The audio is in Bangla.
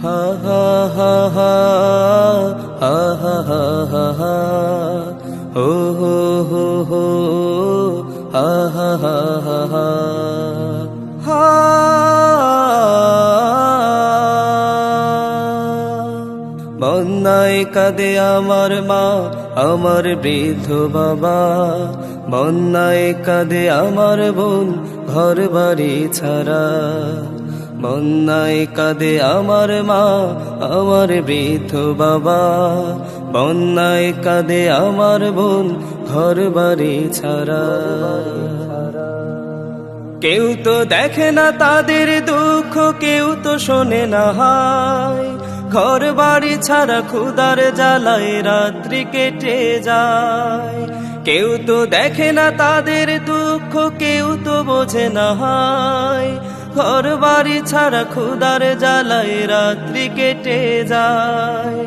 হা হা হা হা হা হা হা হা হা হো হো হো হো হা হা হা হা হা হা। বন্যায় কাঁদে আমার মা, আমার বৃদ্ধ বাবা, বন্যায় কাঁদে আমার বোন, ঘর বাড়ি ছাড়া। বন্যায় কাঁদে আমার মা, আমার বৃদ্ধ বাবা, বন্যায় কাঁদে আমার বোন, ঘর বাড়ি ছাড়া। কেউ তো দেখে না তাদের দুঃখ, কেউ তো শোনে না হায়, ঘর বাড়ি ছাড়া ক্ষুধার জ্বালায় রাত্রি কেটে যায়। কেউ তো দেখে না তাদের দুঃখ, কেউ তো বোঝে না হায়, ঘর বাড়ি ছাড়া ক্ষুধার জ্বালায় রাত্রি কেটে যায়।